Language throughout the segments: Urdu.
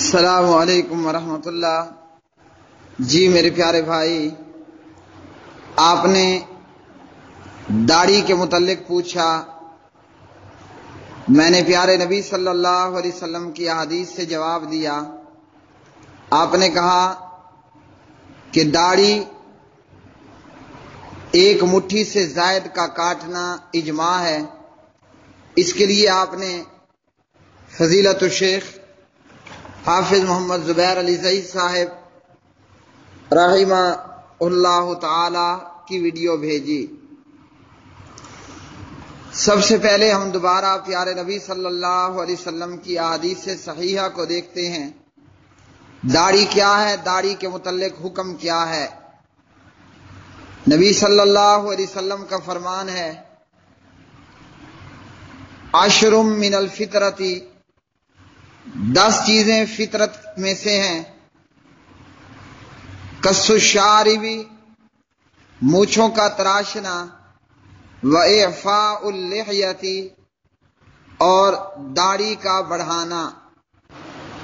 السلام علیکم ورحمۃ اللہ۔ جی میرے پیارے بھائی، آپ نے داڑھی کے متعلق پوچھا، میں نے پیارے نبی صلی اللہ علیہ وسلم کی احادیث سے جواب دیا۔ آپ نے کہا کہ داڑھی ایک مٹھی سے زائد کا کاٹنا اجماع ہے۔ اس کے لیے آپ نے فضیلت الشیخ حافظ محمد زبیر علی زئی صاحب رحمہ اللہ تعالی کی ویڈیو بھیجی۔ سب سے پہلے ہم دوبارہ پیارے نبی صلی اللہ علیہ وسلم کی احادیث صحیحہ کو دیکھتے ہیں۔ داڑھی کیا ہے، داڑھی کے متعلق حکم کیا ہے۔ نبی صلی اللہ علیہ وسلم کا فرمان ہے، عشر من الفطرۃ، 10 چیزیں فطرت میں سے ہیں۔ قص الشارب، مونچھوں کا تراشنا، واعفاء اللحیۃ، اور داڑھی کا بڑھانا۔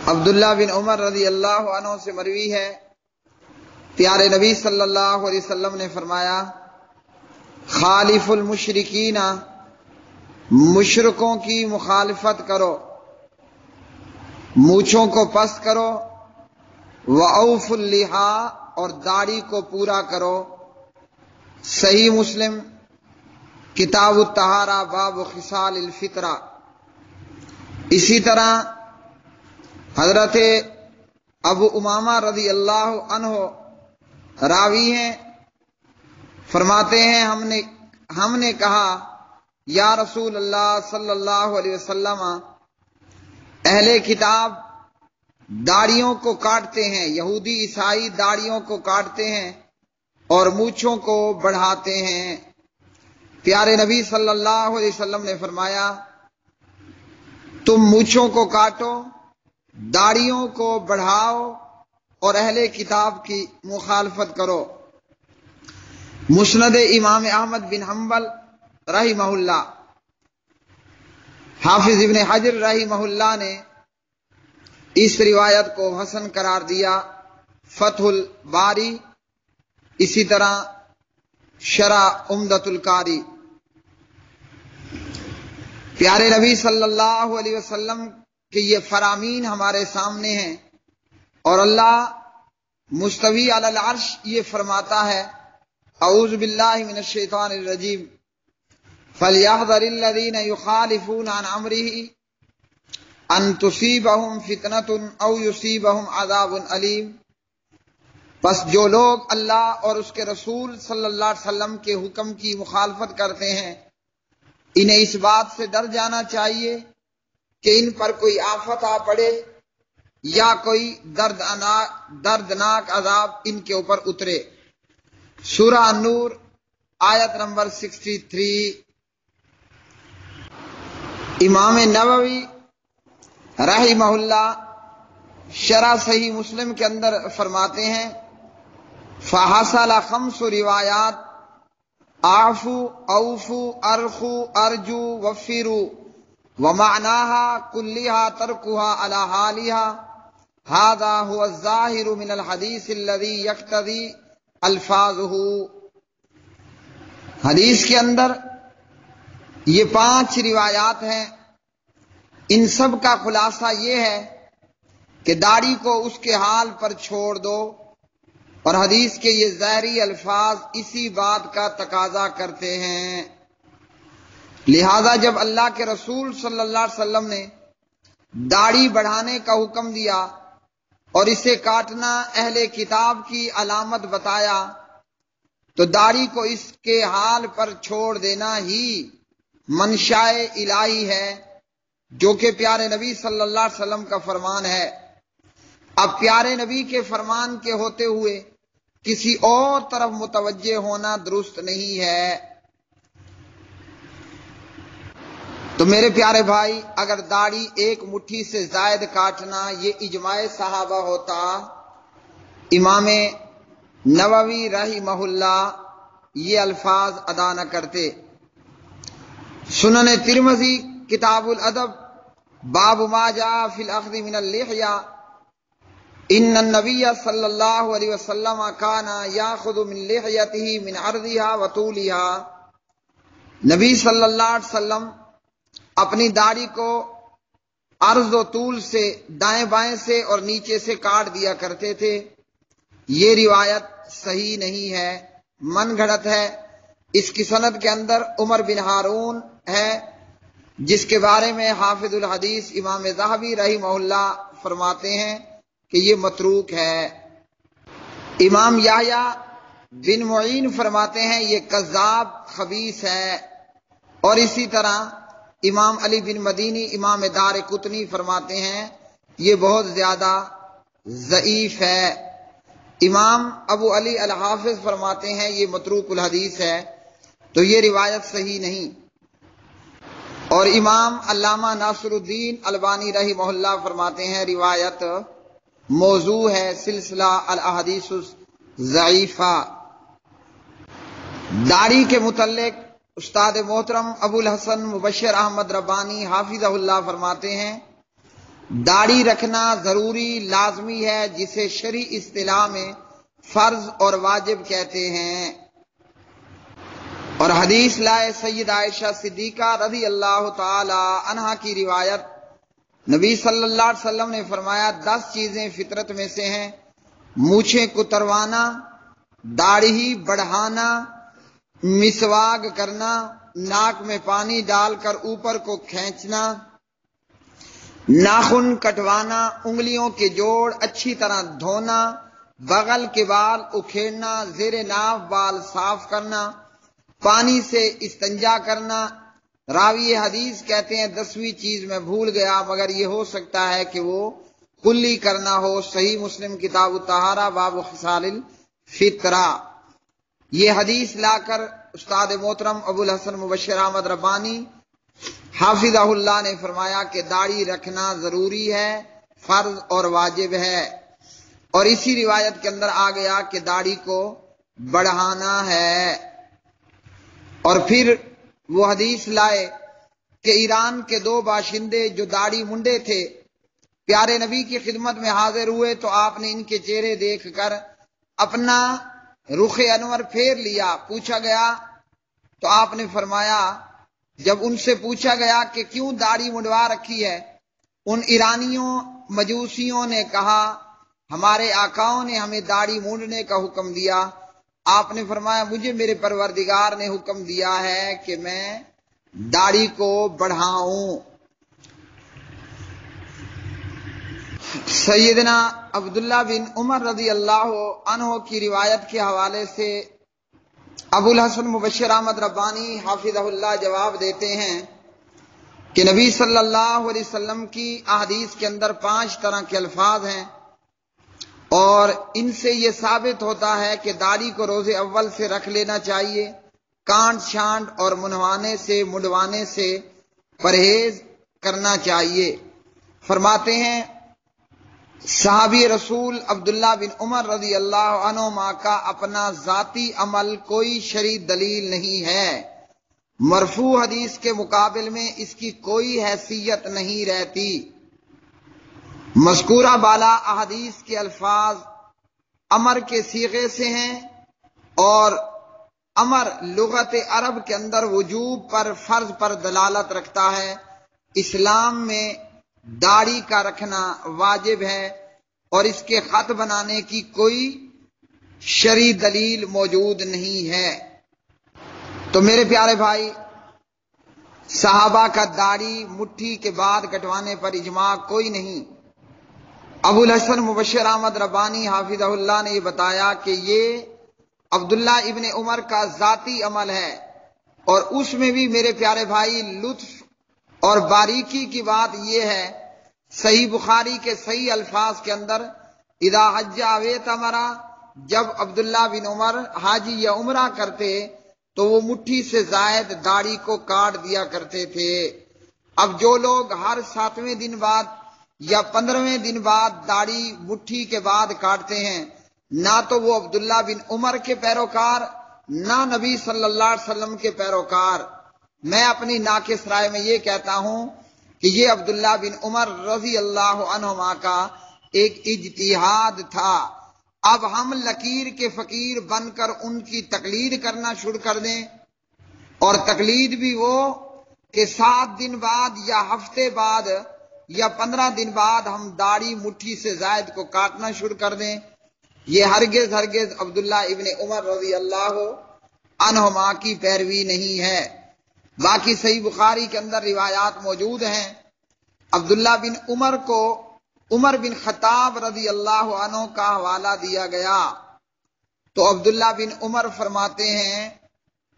عبداللہ بن عمر رضی اللہ عنہ سے مروی ہے، پیارے نبی صلی اللہ علیہ وسلم نے فرمایا، خالف المشرکین، مشرکوں کی مخالفت کرو، مونچھوں کو پست کرو، وَأَوْفُوا اللِّحَىٰ، اور داڑھی کو پورا کرو۔ صحیح مسلم کتاب الطہارہ باب خصال الفطرہ۔ اسی طرح حضرت ابو امامہ رضی اللہ عنہ راوی ہیں، فرماتے ہیں ہم نے کہا، یا رسول اللہ صلی اللہ علیہ وسلم، اہل کتاب داڑھیوں کو کاٹتے ہیں، یہودی عیسائی داڑھیوں کو کاٹتے ہیں اور مونچھوں کو بڑھاتے ہیں۔ پیارے نبی صلی اللہ علیہ وسلم نے فرمایا، تم مونچھوں کو کاٹو، داڑھیوں کو بڑھاؤ اور اہل کتاب کی مخالفت کرو۔ مسند امام احمد بن حنبل رحمہ اللہ، حافظ ابن حجر رحمہ اللہ نے اس روایت کو حسن قرار دیا۔ فتح الباری، اسی طرح شرح عمدۃ القاری۔ پیارے نبی صلی اللہ علیہ وسلم کے یہ فرامین ہمارے سامنے ہیں، اور اللہ مستوی علی العرش یہ فرماتا ہے، اعوذ باللہ من الشیطان الرجیم، فَلْيَحْذَرِ الَّذِينَ يُخَالِفُونَ عَنْ أَمْرِهِ أَن تُصِيبَهُمْ فِتْنَةٌ أَوْ يُصِيبَهُمْ عَذَابٌ أَلِيمٌ۔ پس جو لوگ اللہ اور اس کے رسول صلی اللہ علیہ وسلم کے حکم کی مخالفت کرتے ہیں، انہیں اس بات سے ڈر جانا چاہیے کہ ان پر کوئی آفت آ پڑے یا کوئی دردناک عذاب ان کے اوپر اترے۔ سورہ النور آیت نمبر 63۔ امام نووی رحمہ اللہ شرح صحیح مسلم کے اندر فرماتے ہیں، فَحَصَلَ 5 روایات، اعفو، اوفو، ارخو، ارجو، وفرو، ومعناها كلها تركها على حالها، هذا هو الظاهر من الحديث الذي يقتضي الفاظه۔ حدیث کے اندر یہ 5 روایات ہیں، ان سب کا خلاصہ یہ ہے کہ داڑھی کو اس کے حال پر چھوڑ دو، اور حدیث کے یہ ظاہری الفاظ اسی بات کا تقاضا کرتے ہیں۔ لہذا جب اللہ کے رسول صلی اللہ علیہ وسلم نے داڑھی بڑھانے کا حکم دیا اور اسے کاٹنا اہل کتاب کی علامت بتایا، تو داڑھی کو اس کے حال پر چھوڑ دینا ہی منشاء الہی ہے، جو کہ پیارے نبی صلی اللہ علیہ وسلم کا فرمان ہے۔ اب پیارے نبی کے فرمان کے ہوتے ہوئے کسی اور طرف متوجہ ہونا درست نہیں ہے۔ تو میرے پیارے بھائی، اگر داڑھی ایک مٹھی سے زائد کاٹنا یہ اجماع صحابہ ہوتا، امام نووی رحمہ اللہ یہ الفاظ ادا نہ کرتے۔ سنن ترمذی کتاب الادب باب ما جاء فی الاخذ من اللحیہ، ان النبی صلی اللہ علیہ وسلم کان یاخذ من لحیتہ من عرضها وطولها، نبی صلی اللہ علیہ وسلم اپنی داڑھی کو عرض و طول سے دائیں بائیں سے اور نیچے سے کاٹ دیا کرتے تھے۔ یہ روایت صحیح نہیں ہے، من گھڑت ہے۔ اس کی سند کے اندر عمر بن ہارون ہے، جس کے بارے میں حافظ الحدیث امام ذہبی رحمہ اللہ فرماتے ہیں کہ یہ متروک ہے۔ امام یحییٰ بن معین فرماتے ہیں یہ کذاب خبیث ہے، اور اسی طرح امام علی بن مدینی امام دار قطنی فرماتے ہیں یہ بہت زیادہ ضعیف ہے۔ امام ابو علی الحافظ فرماتے ہیں یہ متروک الحدیث ہے، تو یہ روایت صحیح نہیں۔ اور امام علامہ ناصر الدین البانی رحمہ اللہ فرماتے ہیں روایت موضوع ہے، سلسلہ الاحادیث ضعیفہ۔ داڑھی کے متعلق استاد محترم ابو الحسن مبشر احمد ربانی حافظہ اللہ فرماتے ہیں داڑھی رکھنا ضروری لازمی ہے، جسے شرعی اصطلاح میں فرض اور واجب کہتے ہیں۔ اور حدیث لائے سید عائشہ صدیقہ رضی اللہ تعالی عنہا کی روایت، نبی صلی اللہ علیہ وسلم نے فرمایا 10 چیزیں فطرت میں سے ہیں: مونچھیں کتروانا، داڑھی بڑھانا، مسواک کرنا، ناک میں پانی ڈال کر اوپر کو کھینچنا، ناخن کٹوانا، انگلیوں کے جوڑ اچھی طرح دھونا، بغل کے بال اکھیڑنا، زیر ناف بال صاف کرنا، پانی سے استنجا کرنا۔ راوی حدیث کہتے ہیں 10ویں چیز میں بھول گیا، مگر یہ ہو سکتا ہے کہ وہ کلی کرنا ہو۔ صحیح مسلم کتاب الطہارہ باب خصال الفطرہ۔ یہ حدیث لا کر استاد محترم ابو الحسن مبشر احمد ربانی حافظہ اللہ نے فرمایا کہ داڑھی رکھنا ضروری ہے، فرض اور واجب ہے۔ اور اسی روایت کے اندر آ گیا کہ داڑھی کو بڑھانا ہے۔ اور پھر وہ حدیث لائے کہ ایران کے 2 باشندے جو داڑھی منڈے تھے پیارے نبی کی خدمت میں حاضر ہوئے، تو آپ نے ان کے چہرے دیکھ کر اپنا رخ انور پھیر لیا۔ پوچھا گیا تو آپ نے فرمایا، جب ان سے پوچھا گیا کہ کیوں داڑھی منڈوا رکھی ہے، ان ایرانیوں مجوسیوں نے کہا ہمارے آقاؤں نے ہمیں داڑھی مونڈنے کا حکم دیا۔ آپ نے فرمایا مجھے میرے پروردگار نے حکم دیا ہے کہ میں داڑھی کو بڑھاؤں۔ سیدنا عبداللہ بن عمر رضی اللہ عنہ کی روایت کے حوالے سے ابو الحسن مبشر احمد ربانی حافظہ اللہ جواب دیتے ہیں کہ نبی صلی اللہ علیہ وسلم کی احادیث کے اندر 5 طرح کے الفاظ ہیں، اور ان سے یہ ثابت ہوتا ہے کہ داڑھی کو روز اول سے رکھ لینا چاہیے، کانٹ چھانٹ اور منڈوانے سے پرہیز کرنا چاہیے۔ فرماتے ہیں صحابی رسول عبداللہ بن عمر رضی اللہ عنہما کا اپنا ذاتی عمل کوئی شرعی دلیل نہیں ہے، مرفوع حدیث کے مقابل میں اس کی کوئی حیثیت نہیں رہتی۔ مذکورہ بالا احادیث کے الفاظ امر کے صیغے سے ہیں، اور امر لغت عرب کے اندر وجوب پر، فرض پر دلالت رکھتا ہے۔ اسلام میں داڑھی کا رکھنا واجب ہے، اور اس کے خط بنانے کی کوئی شرعی دلیل موجود نہیں ہے۔ تو میرے پیارے بھائی، صحابہ کا داڑھی مٹھی کے بعد کٹوانے پر اجماع کوئی نہیں۔ ابو الحسن مبشر احمد ربانی حافظہ اللہ نے یہ بتایا کہ یہ عبداللہ ابن عمر کا ذاتی عمل ہے، اور اس میں بھی میرے پیارے بھائی لطف اور باریکی کی بات یہ ہے، صحیح بخاری کے صحیح الفاظ کے اندر اذا حج اویتمرا، جب عبداللہ بن عمر حاجی یا عمرہ کرتے تو وہ مٹھی سے زائد داڑھی کو کاٹ دیا کرتے تھے۔ اب جو لوگ ہر 7ویں دن بعد یا 15ویں دن بعد داڑھی مٹھی کے بعد کاٹتے ہیں، نہ تو وہ عبداللہ بن عمر کے پیروکار، نہ نبی صلی اللہ علیہ وسلم کے پیروکار۔ میں اپنی ناقص رائے میں یہ کہتا ہوں کہ یہ عبداللہ بن عمر رضی اللہ عنہما کا ایک اجتہاد تھا۔ اب ہم لکیر کے فقیر بن کر ان کی تقلید کرنا شروع کر دیں، اور تقلید بھی وہ کہ 7 دن بعد یا ہفتے بعد یا 15 دن بعد ہم داڑھی مٹھی سے زائد کو کاٹنا شروع کر دیں، یہ ہرگز عبداللہ ابن عمر رضی اللہ عنہما کی پیروی نہیں ہے۔ باقی صحیح بخاری کے اندر روایات موجود ہیں، عبداللہ بن عمر کو عمر بن خطاب رضی اللہ عنہ کا حوالہ دیا گیا، تو عبداللہ بن عمر فرماتے ہیں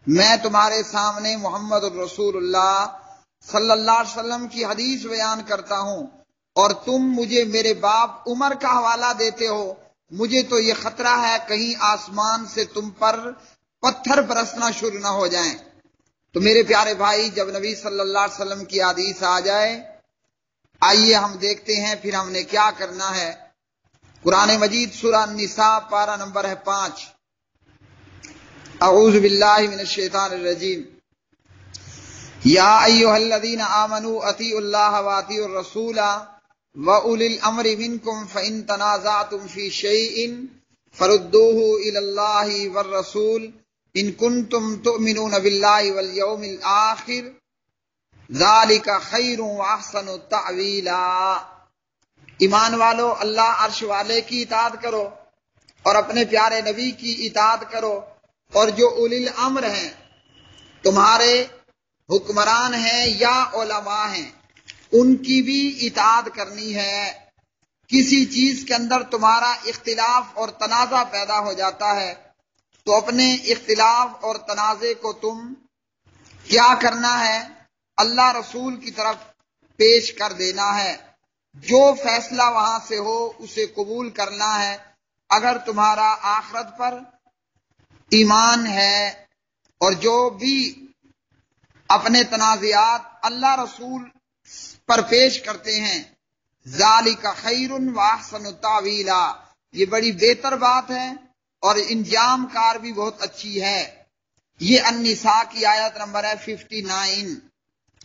میں تمہارے سامنے محمد الرسول اللہ صلی اللہ علیہ وسلم کی حدیث بیان کرتا ہوں اور تم مجھے میرے باپ عمر کا حوالہ دیتے ہو، مجھے تو یہ خطرہ ہے کہیں آسمان سے تم پر پتھر برسنا شروع نہ ہو جائیں۔ تو میرے پیارے بھائی، جب نبی صلی اللہ علیہ وسلم کی حدیث آ جائے، آئیے ہم دیکھتے ہیں پھر ہم نے کیا کرنا ہے۔ قرآن مجید سورہ النساء پارہ نمبر ہے 5۔ اعوذ باللہ من الشیطان الرجیم۔ یا ایھا الذین آمنوا اطیعوا اللہ واطیعوا الرسول واولی الامر منکم فان تنازعتم فی شیء فردوه الی اللہ والرسول ان کنتم تؤمنون باللہ والیوم الآخر ذالک خیر واحسن تأویلا۔ ایمان والو، اللہ عرش والے کی اطاعت کرو اور اپنے پیارے نبی کی اطاعت کرو، اور جو اولی الامر ہیں، تمہارے حکمران ہیں یا علماء ہیں، ان کی بھی اطاعت کرنی ہے۔ کسی چیز کے اندر تمہارا اختلاف اور تنازع پیدا ہو جاتا ہے تو اپنے اختلاف اور تنازع کو تم کیا کرنا ہے؟ اللہ رسول کی طرف پیش کر دینا ہے، جو فیصلہ وہاں سے ہو اسے قبول کرنا ہے۔ اگر تمہارا آخرت پر ایمان ہے اور جو بھی اپنے تنازعات اللہ رسول پر پیش کرتے ہیں، ذالک خیر واحسن تاویلا، یہ بڑی بہتر بات ہے اور انجام کار بھی بہت اچھی ہے۔ یہ النساء کی آیت نمبر ہے 59۔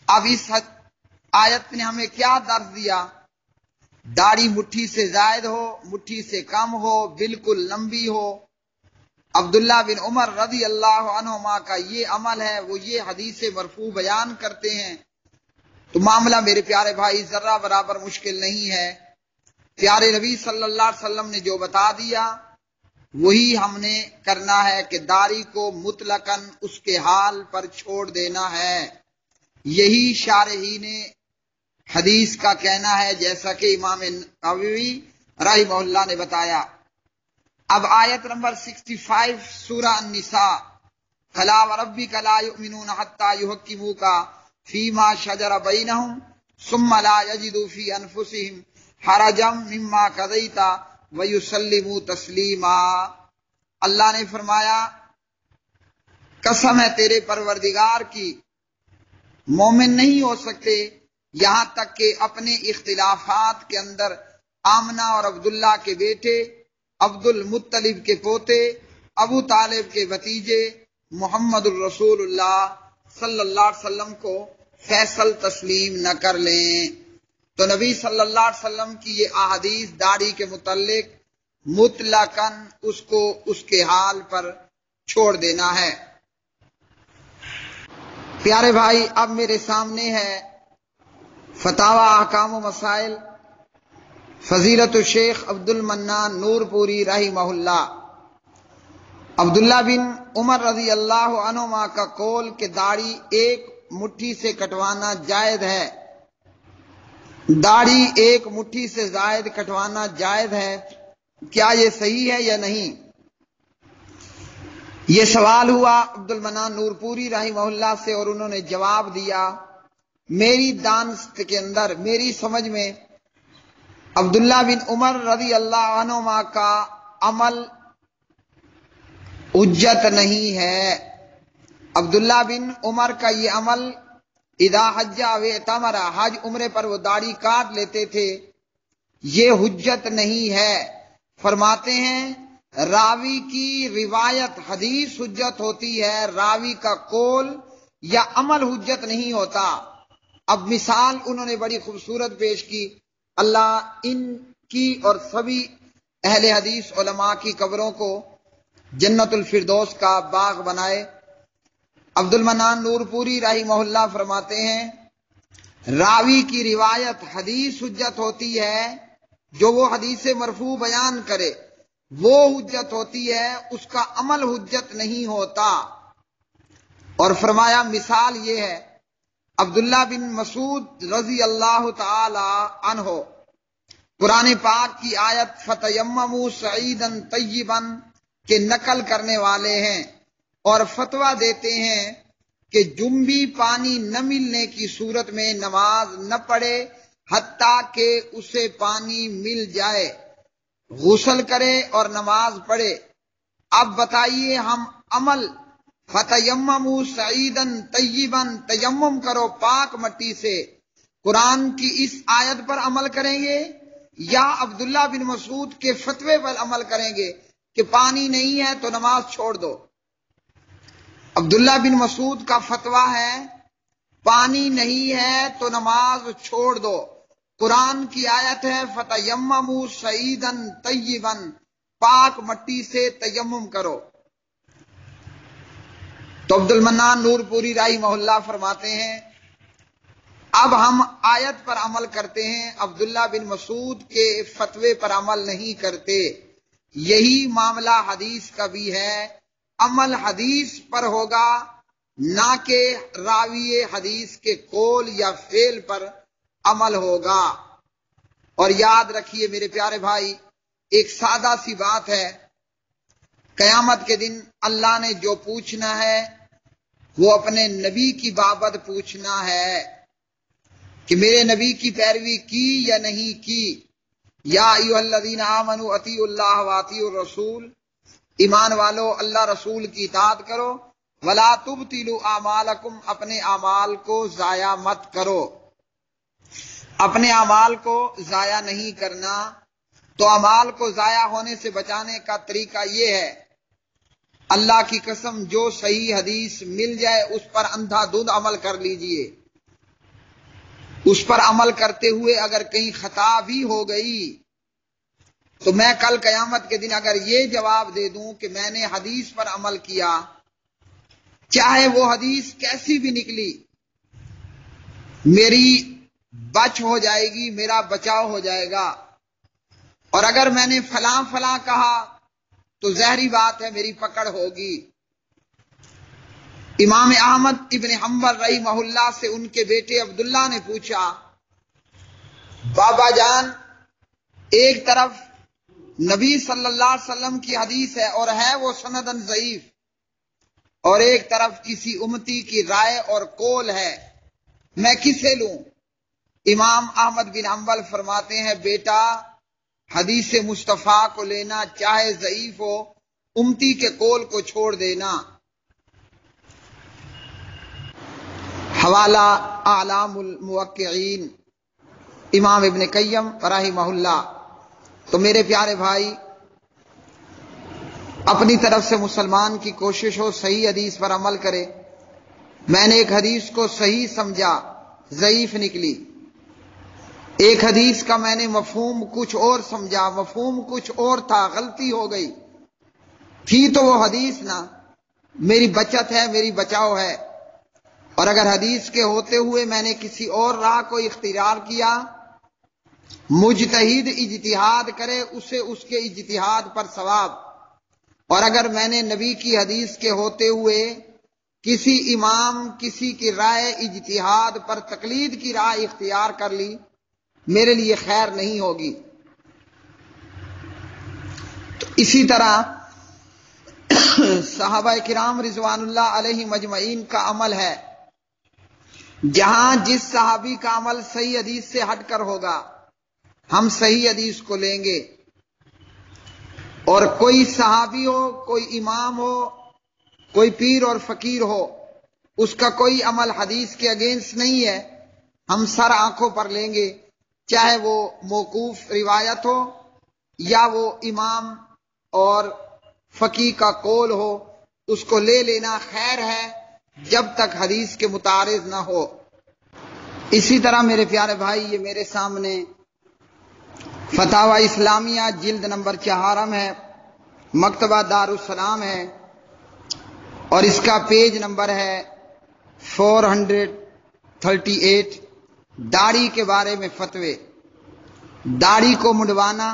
اب اس آیت نے ہمیں کیا درس دیا؟ داڑھی مٹھی سے زائد ہو، مٹھی سے کم ہو، بالکل لمبی ہو۔ عبداللہ بن عمر رضی اللہ عنہما کا یہ عمل ہے، وہ یہ حدیث مرفوع بیان کرتے ہیں۔ تو معاملہ میرے پیارے بھائی ذرہ برابر مشکل نہیں ہے۔ پیارے نبی صلی اللہ علیہ وسلم نے جو بتا دیا وہی ہم نے کرنا ہے کہ داڑھی کو مطلقاً اس کے حال پر چھوڑ دینا ہے۔ یہی شارحین حدیث کا کہنا ہے، جیسا کہ امام نووی رحمہ اللہ نے بتایا۔ اب آیت نمبر 65 سورہ النساء۔ فلا وربک لا یؤمنون حتی یحکموک فیما شجر بینہم ثم لا یجدوا فی انفسہم حرجا مما قضیت ویسلموا تسلیما۔ اللہ نے فرمایا قسم ہے تیرے پروردگار کی، مومن نہیں ہو سکتے یہاں تک کہ اپنے اختلافات کے اندر آمنہ اور عبداللہ کے بیٹے، عبد المطلب کے پوتے، ابو طالب کے بھتیجے محمد الرسول اللہ صلی اللہ علیہ وسلم کو فیصل تسلیم نہ کر لیں۔ تو نبی صلی اللہ علیہ وسلم کی یہ احادیث داڑھی کے متعلق مطلقاً اس کو اس کے حال پر چھوڑ دینا ہے۔ پیارے بھائی، اب میرے سامنے ہے فتاوی احکام و مسائل فضیلت الشیخ عبد المنان نور پوری رحمہ اللہ۔ عبداللہ بن عمر رضی اللہ عنہما کا قول کہ داڑھی ایک مٹھی سے کٹوانا جائز ہے، داڑھی ایک مٹھی سے زائد کٹوانا جائز ہے، کیا یہ صحیح ہے یا نہیں؟ یہ سوال ہوا عبد المنان نور پوری رحمہ اللہ سے، اور انہوں نے جواب دیا میری دانست کے اندر، میری سمجھ میں عبداللہ بن عمر رضی اللہ عنہما کا عمل حجت نہیں ہے۔ عبداللہ بن عمر کا یہ عمل اذا حج و اعتمر، حج عمرے پر وہ داڑھی کاٹ لیتے تھے، یہ حجت نہیں ہے۔ فرماتے ہیں راوی کی روایت حدیث حجت ہوتی ہے، راوی کا قول یا عمل حجت نہیں ہوتا۔ اب مثال انہوں نے بڑی خوبصورت پیش کی، اللہ ان کی اور سبھی اہل حدیث علماء کی قبروں کو جنت الفردوس کا باغ بنائے۔ عبد المنان نور پوری رحمہ اللہ فرماتے ہیں راوی کی روایت حدیث حجت ہوتی ہے، جو وہ حدیث مرفوع بیان کرے وہ حجت ہوتی ہے، اس کا عمل حجت نہیں ہوتا۔ اور فرمایا مثال یہ ہے، عبداللہ بن مسعود رضی اللہ تعالی عنہ قرآن پاک کی آیت فَتَيَمَّمُوا صَعِيدًا طَيِّبًا کے نقل کرنے والے ہیں اور فتویٰ دیتے ہیں کہ جنبی پانی نہ ملنے کی صورت میں نماز نہ پڑھے حتیٰ کہ اسے پانی مل جائے، غسل کرے اور نماز پڑھے۔ اب بتائیے ہم عمل فَتَيَمَّمُوا صَعِيدًا طَيِّبًا تیمم کرو پاک مٹی سے، قرآن کی اس آیت پر عمل کریں گے یا عبداللہ بن مسعود کے فتوے پر عمل کریں گے کہ پانی نہیں ہے تو نماز چھوڑ دو؟ عبداللہ بن مسعود کا فتویٰ ہے پانی نہیں ہے تو نماز چھوڑ دو، قرآن کی آیت ہے فَتَيَمَّمُوا صَعِيدًا طَيِّبًا پاک مٹی سے تیمم کرو۔ تو عبد المنان نور پوری رحمہ اللہ فرماتے ہیں اب ہم آیت پر عمل کرتے ہیں، عبداللہ بن مسعود کے فتوے پر عمل نہیں کرتے۔ یہی معاملہ حدیث کا بھی ہے، عمل حدیث پر ہوگا نہ کہ راوی حدیث کے قول یا فعل پر عمل ہوگا۔ اور یاد رکھیے میرے پیارے بھائی، ایک سادہ سی بات ہے، قیامت کے دن اللہ نے جو پوچھنا ہے وہ اپنے نبی کی بابت پوچھنا ہے کہ میرے نبی کی پیروی کی یا نہیں کی۔ یا ایھا الذین آمنوا اطیعوا اللہ واطیعوا الرسول، ایمان والو اللہ رسول کی اطاعت کرو، ولا تبطلوا اعمالکم اپنے اعمال کو ضائع مت کرو، اپنے اعمال کو ضائع نہیں کرنا۔ تو اعمال کو ضائع ہونے سے بچانے کا طریقہ یہ ہے، اللہ کی قسم جو صحیح حدیث مل جائے اس پر اندھا دھند عمل کر لیجئے، اس پر عمل کرتے ہوئے اگر کہیں خطا بھی ہو گئی تو میں کل قیامت کے دن اگر یہ جواب دے دوں کہ میں نے حدیث پر عمل کیا، چاہے وہ حدیث کیسی بھی نکلی، میری بچ ہو جائے گی، میرا بچاؤ ہو جائے گا۔ اور اگر میں نے فلاں فلاں کہا تو ظاہری بات ہے میری پکڑ ہوگی۔ امام احمد ابن حنبل رحمہ اللہ سے ان کے بیٹے عبداللہ نے پوچھا بابا جان، ایک طرف نبی صلی اللہ علیہ وسلم کی حدیث ہے اور ہے وہ سندن ضعیف، اور ایک طرف کسی امتی کی رائے اور قول ہے، میں کسے لوں؟ امام احمد بن حنبل فرماتے ہیں بیٹا حدیث مصطفیٰ کو لینا، چاہے ضعیف ہو، امتی کے قول کو چھوڑ دینا۔ حوالہ اعلام الموقعین امام ابن قیم رحمہ اللہ۔ تو میرے پیارے بھائی، اپنی طرف سے مسلمان کی کوشش ہو صحیح حدیث پر عمل کرے۔ میں نے ایک حدیث کو صحیح سمجھا، ضعیف نکلی، ایک حدیث کا میں نے مفہوم کچھ اور سمجھا، مفہوم کچھ اور تھا، غلطی ہو گئی، تھی تو وہ حدیث نہ، میری بچت ہے، میری بچاؤ ہے۔ اور اگر حدیث کے ہوتے ہوئے میں نے کسی اور راہ کو اختیار کیا، مجتہد اجتہاد کرے اسے اس کے اجتہاد پر ثواب، اور اگر میں نے نبی کی حدیث کے ہوتے ہوئے کسی امام کسی کی رائے اجتہاد پر تقلید کی راہ اختیار کر لی، میرے لیے خیر نہیں ہوگی۔ تو اسی طرح صحابہ کرام رضوان اللہ علیہ مجمعین کا عمل ہے، جہاں جس صحابی کا عمل صحیح حدیث سے ہٹ کر ہوگا ہم صحیح حدیث کو لیں گے، اور کوئی صحابی ہو، کوئی امام ہو، کوئی پیر اور فقیر ہو، اس کا کوئی عمل حدیث کے اگینسٹ نہیں ہے، ہم سر آنکھوں پر لیں گے، چاہے وہ موقوف روایت ہو یا وہ امام اور فقیہ کا قول ہو، اس کو لے لینا خیر ہے جب تک حدیث کے متعارض نہ ہو۔ اسی طرح میرے پیارے بھائی، یہ میرے سامنے فتاوی اسلامیہ جلد نمبر 4 ہے، مکتبہ دارالسلام ہے، اور اس کا پیج نمبر ہے 438۔ داڑھی کے بارے میں فتوے۔ داڑھی کو منڈوانا،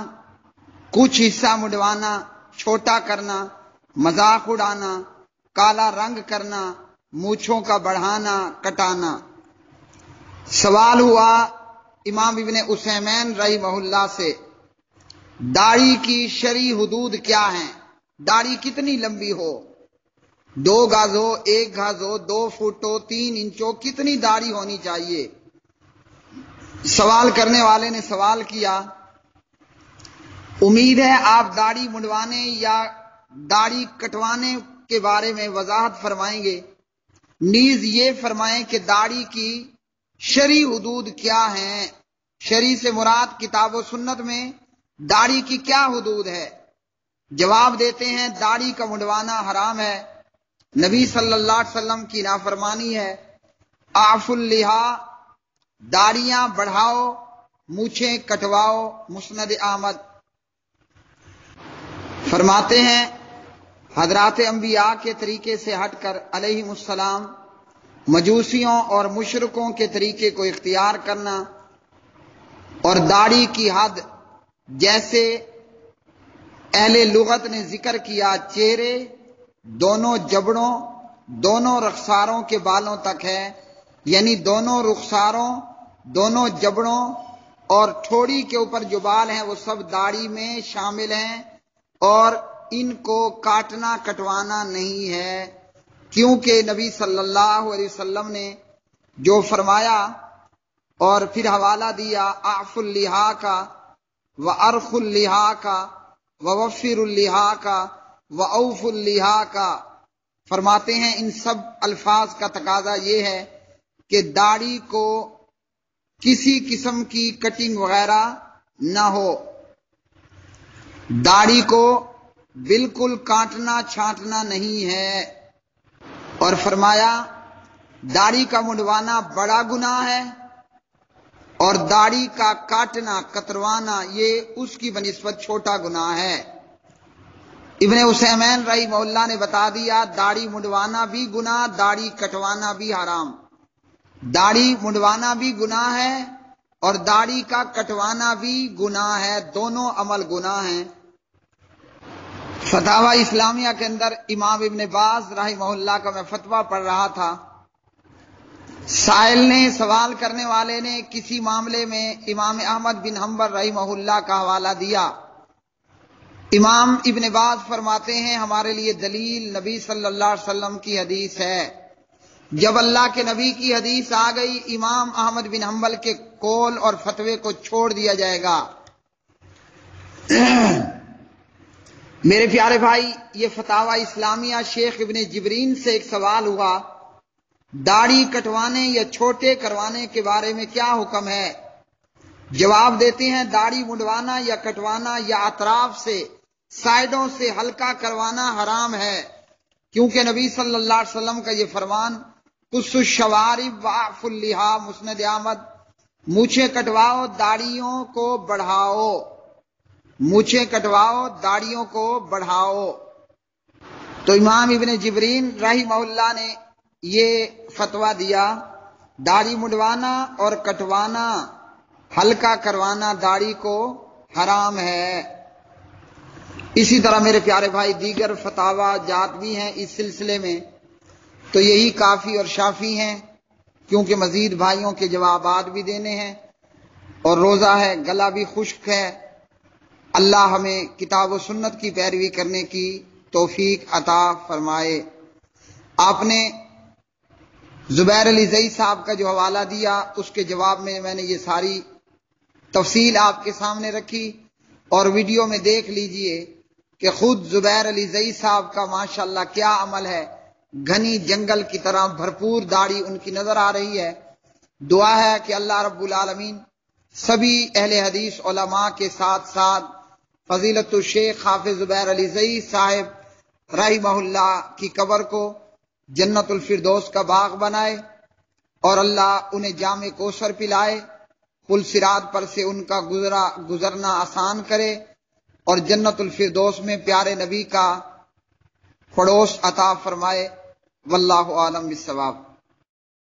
کچھ حصہ منڈوانا، چھوٹا کرنا، مذاق اڑانا، کالا رنگ کرنا، مونچھوں کا بڑھانا، کٹانا۔ سوال ہوا امام ابن عثیمین رحمہ اللہ سے، داڑھی کی شرعی حدود کیا ہیں؟ داڑھی کتنی لمبی ہو؟ 2 گز ہو، 1 گز ہو، 2 فٹ ہو، 3 انچ ہو، کتنی داڑھی ہونی چاہیے؟ سوال کرنے والے نے سوال کیا، امید ہے آپ داڑھی منڈوانے یا داڑھی کٹوانے کے بارے میں وضاحت فرمائیں گے، نیز یہ فرمائیں کہ داڑھی کی شرعی حدود کیا ہیں؟ شرعی سے مراد کتاب و سنت میں داڑھی کی کیا حدود ہے؟ جواب دیتے ہیں داڑھی کا منڈوانا حرام ہے، نبی صلی اللہ علیہ وسلم کی نافرمانی ہے۔ اعفوا اللحیٰ، داڑیاں بڑھاؤ، مونچھیں کٹواؤ۔ مسند احمد۔ فرماتے ہیں حضرات انبیاء کے طریقے سے ہٹ کر علیہم السلام مجوسیوں اور مشرکوں کے طریقے کو اختیار کرنا، اور داڑھی کی حد جیسے اہل لغت نے ذکر کیا چہرے، دونوں جبڑوں، دونوں رخساروں کے بالوں تک ہے، یعنی دونوں رخساروں، دونوں جبڑوں اور ٹھوڑی کے اوپر جو بال ہیں وہ سب داڑھی میں شامل ہیں، اور ان کو کاٹنا کٹوانا نہیں ہے، کیونکہ نبی صلی اللہ علیہ وسلم نے جو فرمایا اور پھر حوالہ دیا اعفوا اللحیٰ کا، وارخوا اللحیٰ کا، ووفروا اللحیٰ کا، واوفوا اللحیٰ کا، فرماتے ہیں ان سب الفاظ کا تقاضا یہ ہے کہ داڑھی کو کسی قسم کی کٹنگ وغیرہ نہ ہو، داڑھی کو بالکل کاٹنا چھانٹنا نہیں ہے، اور فرمایا داڑھی کا منڈوانا بڑا گناہ ہے، اور داڑھی کا کاٹنا کتروانا یہ اس کی بنسبت چھوٹا گناہ ہے۔ ابن عثیمین رحمہ اللہ نے بتا دیا داڑھی منڈوانا بھی گناہ، داڑھی کٹوانا بھی حرام۔ داڑھی منڈوانا بھی گناہ ہے اور داڑھی کا کٹوانا بھی گناہ ہے، دونوں عمل گناہ ہیں۔ فتاوی اسلامیہ کے اندر امام ابن باز رحمہ اللہ کا میں فتویٰ پڑھ رہا تھا، سائل نے، سوال کرنے والے نے کسی معاملے میں امام احمد بن حنبل رحمہ اللہ کا حوالہ دیا۔ امام ابن باز فرماتے ہیں ہمارے لیے دلیل نبی صلی اللہ علیہ وسلم کی حدیث ہے، جب اللہ کے نبی کی حدیث آ گئی امام احمد بن حنبل کے قول اور فتوے کو چھوڑ دیا جائے گا۔ میرے پیارے بھائی، یہ فتاوی اسلامیہ شیخ ابن جبرین سے ایک سوال ہوا، داڑھی کٹوانے یا چھوٹے کروانے کے بارے میں کیا حکم ہے؟ جواب دیتے ہیں داڑھی منڈوانا یا کٹوانا یا اطراف سے، سائڈوں سے ہلکا کروانا حرام ہے، کیونکہ نبی صلی اللہ علیہ وسلم کا یہ فرمان قصوا الشوارب واعفوا اللحیٰ، مسند احمد، مونچھیں کٹواؤ داڑھیوں کو بڑھاؤ، مونچھیں کٹواؤ داڑھیوں کو بڑھاؤ۔ تو امام ابن جبرین رحمہ اللہ نے یہ فتویٰ دیا داڑھی منڈوانا اور کٹوانا، ہلکا کروانا داڑھی کو حرام ہے۔ اسی طرح میرے پیارے بھائی دیگر فتاوی جات بھی ہیں اس سلسلے میں، تو یہی کافی اور شافی ہیں، کیونکہ مزید بھائیوں کے جوابات بھی دینے ہیں اور روزہ ہے، گلا بھی خشک ہے۔ اللہ ہمیں کتاب و سنت کی پیروی کرنے کی توفیق عطا فرمائے۔ آپ نے زبیر علی زئی صاحب کا جو حوالہ دیا اس کے جواب میں نے یہ ساری تفصیل آپ کے سامنے رکھی، اور ویڈیو میں دیکھ لیجئے کہ خود زبیر علی زئی صاحب کا ماشاءاللہ کیا عمل ہے، گھنی جنگل کی طرح بھرپور داڑھی ان کی نظر آ رہی ہے۔ دعا ہے کہ اللہ رب العالمین سبھی اہل حدیث علماء کے ساتھ ساتھ فضیلت الشیخ حافظ زبیر علی زئی صاحب رحمہ اللہ کی قبر کو جنت الفردوس کا باغ بنائے، اور اللہ انہیں جام کوثر پلائے، پل صراط پر سے ان کا گزرنا آسان کرے اور جنت الفردوس میں پیارے نبی کا پڑوس عطا فرمائے۔ واللہ عالم بالصواب۔